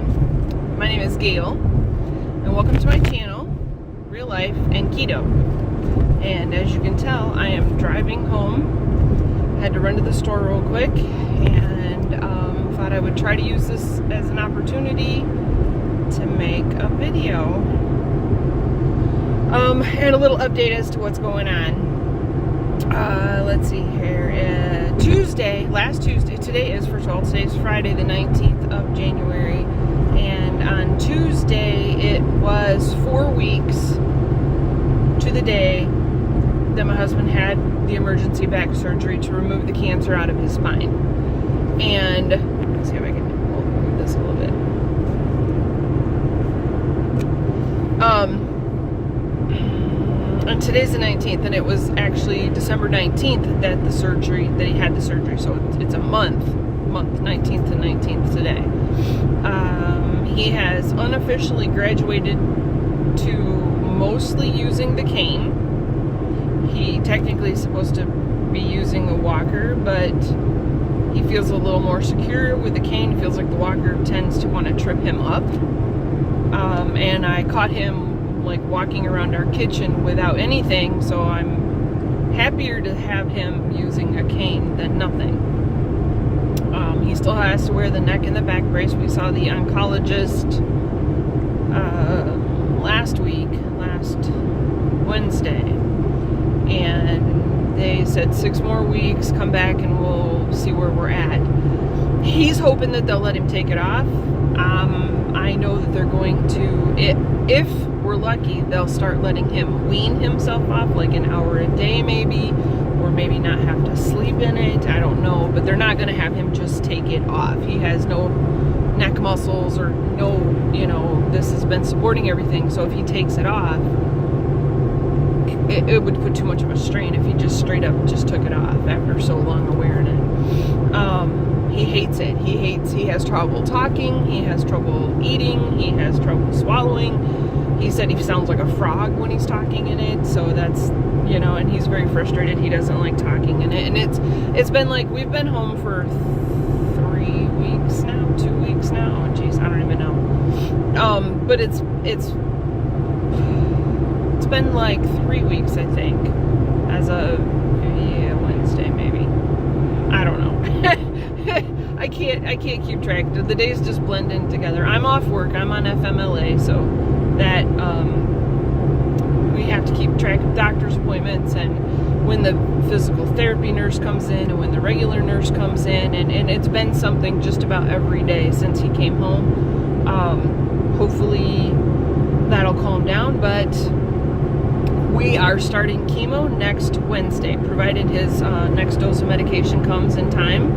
everyone. My name is Gail, and welcome to my channel, Real Life and Keto. And as you can tell, I am driving home. I had to run to the store real quick, and thought I would try to use this as an opportunity to make a video. And a little update as to what's going on. Let's see here. Last Tuesday, today is Friday the 19th of January, and on Tuesday it was 4 weeks to the day that my husband had the emergency back surgery to remove the cancer out of his spine. And let's see if I can move this a little bit. And today's the 19th, and it was actually December 19th that he had the surgery. So it's a month 19th to 19th today. He has unofficially graduated to mostly using the cane. He technically is supposed to be using a walker, but he feels a little more secure with the cane. He feels like the walker tends to want to trip him up. And I caught him like walking around our kitchen without anything, so I'm happier to have him using a cane than nothing. He still has to wear the neck and the back brace. We saw the oncologist last Wednesday, and they said 6 more weeks, come back and we'll see where we're at. He's hoping that they'll let him take it off. I know that they're going to, if we're lucky, they'll start letting him wean himself off, like an hour a day maybe, or maybe not have to sleep in it. I don't know, but they're not going to have him just take it off. He has no neck muscles or no, this has been supporting everything. So if he takes it off, it would put too much of a strain if he just straight up just took it off after so long of wearing it. He hates it. He has trouble talking. He has trouble eating. He has trouble swallowing. He said he sounds like a frog when he's talking in it. So that's, and he's very frustrated. He doesn't like talking in it. And it's been like, we've been home for 3 weeks now, 2 weeks now. Oh, geez, I don't even know. But it's been like 3 weeks, I think, as of Wednesday maybe. I don't know. I can't keep track. The days just blend in together. I'm off work. I'm on FMLA, so that we have to keep track of doctor's appointments and when the physical therapy nurse comes in and when the regular nurse comes in, and it's been something just about every day since he came home. Hopefully that'll calm down, but we are starting chemo next Wednesday, provided his next dose of medication comes in time,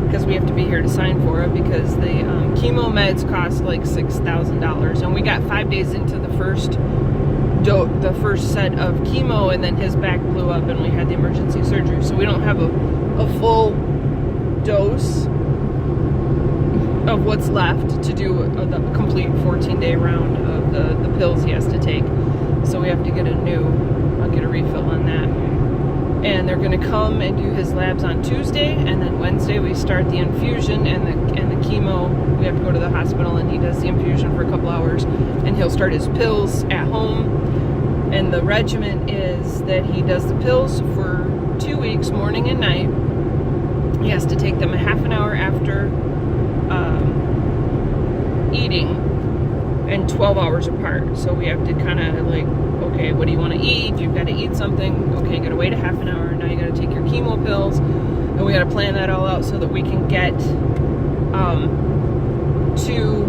because we have to be here to sign for it, because the chemo meds cost like $6,000, and we got 5 days into the first set of chemo, and then his back blew up and we had the emergency surgery, so we don't have a full dose of what's left to do the complete 14-day round of the pills he has to take. So we have to I'll get a refill on that. And they're going to come and do his labs on Tuesday, and then Wednesday we start the infusion and the chemo. We have to go to the hospital, and he does the infusion for a couple hours, and he'll start his pills at home. And the regimen is that he does the pills for 2 weeks, morning and night. He has to take them a half an hour after eating, and 12 hours apart. So we have to kind of like, okay, what do you want to eat? You've got to eat something. Okay, you got to wait a half an hour. Now you got to take your chemo pills, and we got to plan that all out so that we can get to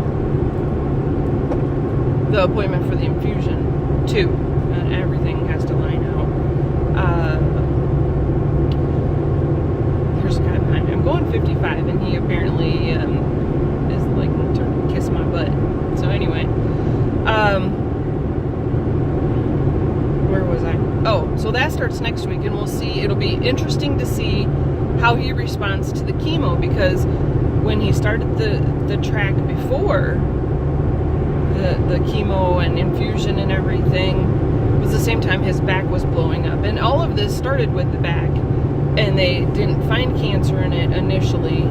the appointment for the infusion too. And everything has to line out. There's a guy behind me. I'm going 55, and he apparently is like to kiss my butt. So anyway, where was I? Oh, so that starts next week, and we'll see. It'll be interesting to see how he responds to the chemo, because when he started the track before the chemo and infusion and everything, it was the same time his back was blowing up. And all of this started with the back, and they didn't find cancer in it initially,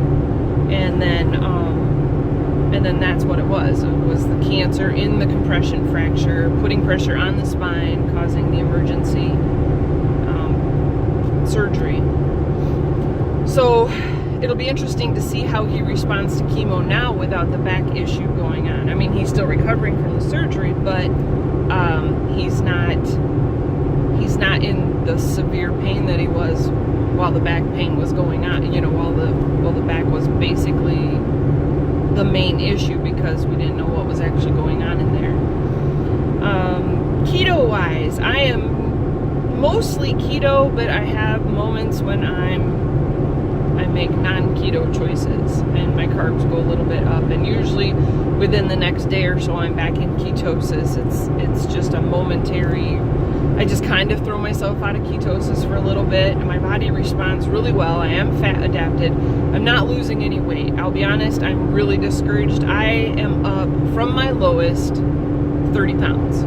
and then And then that's what it was. It was the cancer in the compression fracture, putting pressure on the spine, causing the emergency surgery. So it'll be interesting to see how he responds to chemo now without the back issue going on. I mean, he's still recovering from the surgery, but he's not in the severe pain that he was while the back pain was going on, you know, while the back was basically the main issue, because we didn't know what was actually going on in there. Keto wise, I am mostly keto, but I have moments when I make non-keto choices and my carbs go a little bit up, and usually within the next day or so I'm back in ketosis. It's just a momentary, I just kind of throw myself out of ketosis for a little bit, and my body responds really well. I am fat adapted. I'm not losing any weight. I'll be honest, I'm really discouraged. I am up from my lowest 30 pounds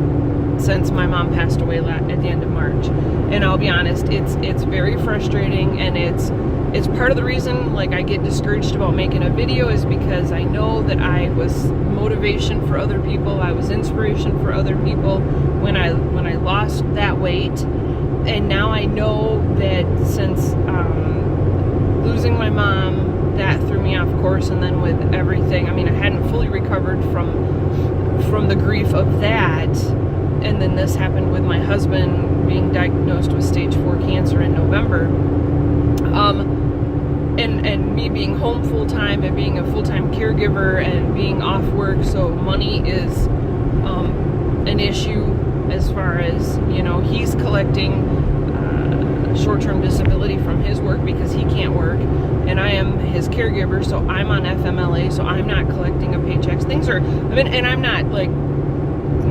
since my mom passed away at the end of March. And I'll be honest, it's very frustrating, and it's part of the reason like I get discouraged about making a video, is because I know that I was motivation for other people. I was inspiration for other people when I lost that weight. And now I know that since losing my mom, that threw me off course. And then with everything, I mean, I hadn't fully recovered from the grief of that. And then this happened with my husband being diagnosed with stage 4 cancer in November. And me being home full-time and being a full-time caregiver and being off work, so money is an issue as far as, you know, he's collecting short-term disability from his work because he can't work, and I am his caregiver, so I'm on FMLA, so I'm not collecting a paychecks. Things are, I mean, and I'm not like,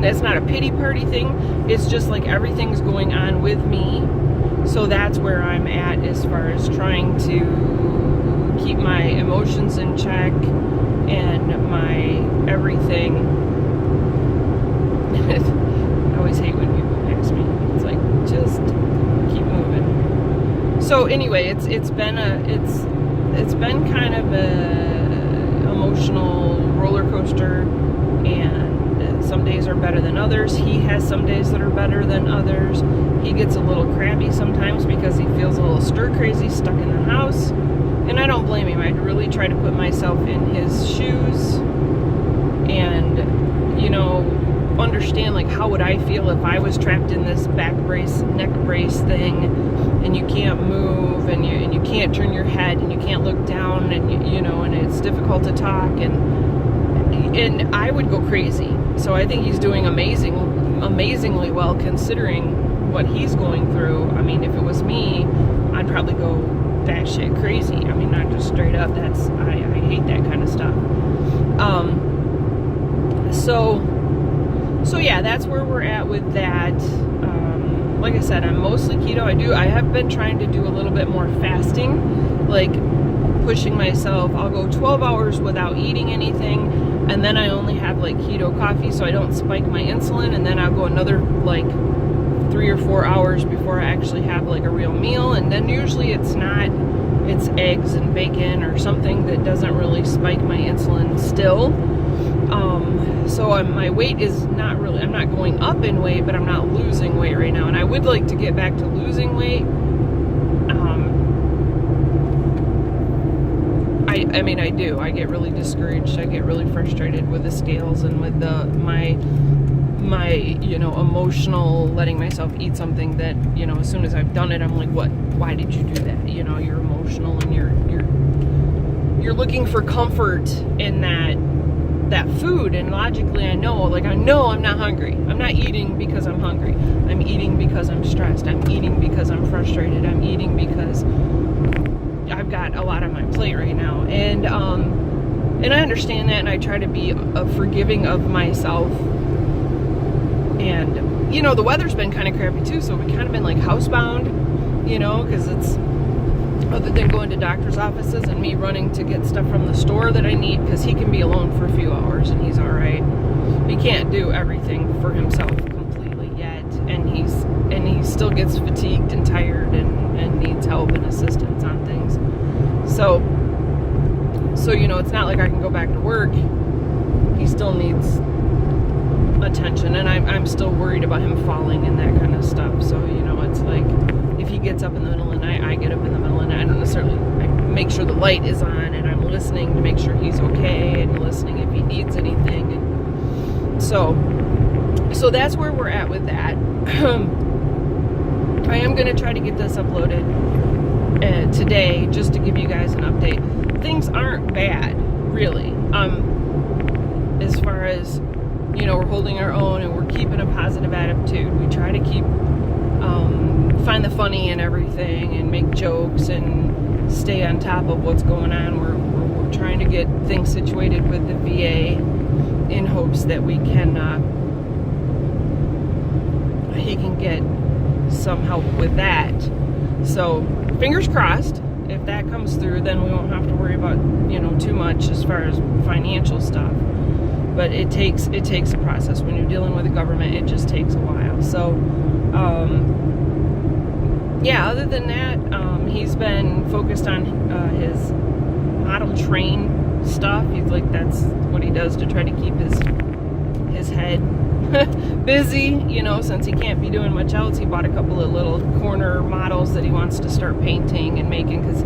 that's not a pity party thing, it's just like everything's going on with me. So that's where I'm at as far as trying to keep my emotions in check and my everything. I always hate when people pass me. It's like, just keep moving. So anyway, it's been kind of a emotional roller coaster, and some days are better than others. He has some days that are better than others. He gets a little crabby sometimes because he feels a little stir crazy stuck in the house, and I don't blame him. I really try to put myself in his shoes and, you know, understand like how would I feel if I was trapped in this back brace, neck brace thing, and you can't move, and you can't turn your head, and you can't look down, and you know, and it's difficult to talk, and I would go crazy. So I think he's doing amazingly well considering what he's going through. I mean, if it was me, I'd probably go batshit crazy. I mean, not just straight up. I hate that kind of stuff. So yeah, that's where we're at with that. Like I said, I'm mostly keto. I have been trying to do a little bit more fasting, like pushing myself. I'll go 12 hours without eating anything, and then I only have like keto coffee so I don't spike my insulin, and then I'll go another like 3 or 4 hours before I actually have like a real meal, and then usually it's eggs and bacon or something that doesn't really spike my insulin still. So my weight is not really, I'm not going up in weight, but I'm not losing weight right now, and I would like to get back to losing weight. I mean, I do. I get really discouraged. I get really frustrated with the scales and with my you know, emotional letting myself eat something that, you know, as soon as I've done it, I'm like, what? Why did you do that? You know, you're emotional, and you're looking for comfort in that food, and logically I know I'm not hungry. I'm not eating because I'm hungry. I'm eating because I'm stressed. I'm eating because I'm frustrated. I'm eating because I've got a lot on my plate right now, and I understand that, and I try to be forgiving of myself. And, you know, the weather's been kind of crappy too, so we've kind of been like housebound, you know, because it's, other than going to doctor's offices and me running to get stuff from the store that I need, because he can be alone for a few hours and he's all right. He can't do everything for himself completely yet, and he still gets fatigued and tired and needs help and assistance on things. So you know, it's not like I can go back to work he still needs attention, and I'm still worried about him falling and that kind of stuff. So, you know, it's like if he gets up in the middle of the night, I get up in the middle of the night. I don't necessarily, I make sure the light is on, and I'm listening to make sure he's okay, and listening if he needs anything. And so that's where we're at with that. I am going to try to get this uploaded today, just to give you guys an update. Things aren't bad, really. As far as, you know, we're holding our own and we're keeping a positive attitude. We try to keep, find the funny in everything and make jokes and stay on top of what's going on. We're trying to get things situated with the VA in hopes that we can, he can get some help with that. So fingers crossed, if that comes through, then we won't have to worry about, you know, too much as far as financial stuff. But it takes a process. When you're dealing with the government, it just takes a while. So yeah, other than that, he's been focused on his model train stuff. He's like, that's what he does to try to keep his head busy, you know, since he can't be doing much else. He bought a couple of little corner models that he wants to start painting and making, because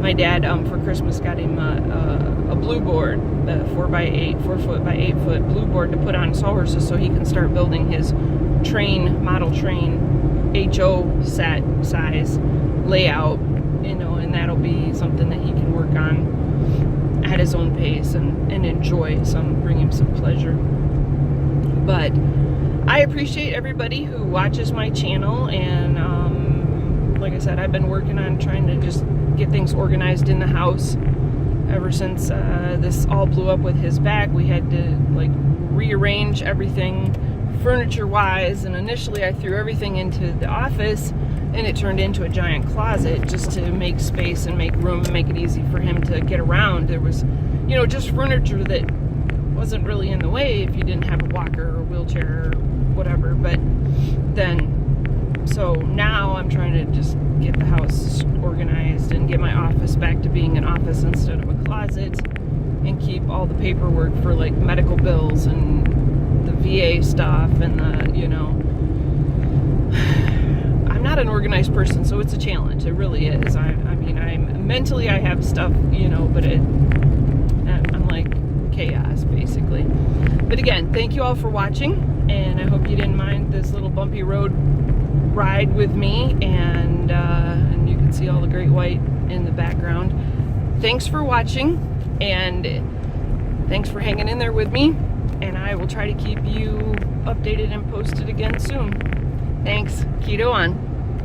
my dad for Christmas got him a blue board, a 4 foot by 8 foot blue board to put on sawhorses, so he can start building his model train HO set size layout, you know, and that'll be something that he can work on at his own pace and enjoy, bring him some pleasure. But I appreciate everybody who watches my channel, and like I said, I've been working on trying to just get things organized in the house ever since this all blew up with his back. We had to like rearrange everything furniture wise, and initially I threw everything into the office and it turned into a giant closet just to make space and make room and make it easy for him to get around. There was, you know, just furniture that wasn't really in the way if you didn't have a walker or a wheelchair or whatever. But then, so now I'm trying to just get the house organized and get my office back to being an office instead of a closet, and keep all the paperwork for like medical bills and the VA stuff and the, you know, I'm not an organized person, so it's a challenge. It really is. I mean, I'm mentally, I have stuff, you know, but I'm like chaos basically. But again, thank you all for watching, and I hope you didn't mind this little bumpy road ride with me, and you can see all the great white in the background. Thanks for watching, and thanks for hanging in there with me, and I will try to keep you updated and posted again soon. Thanks. Keto on.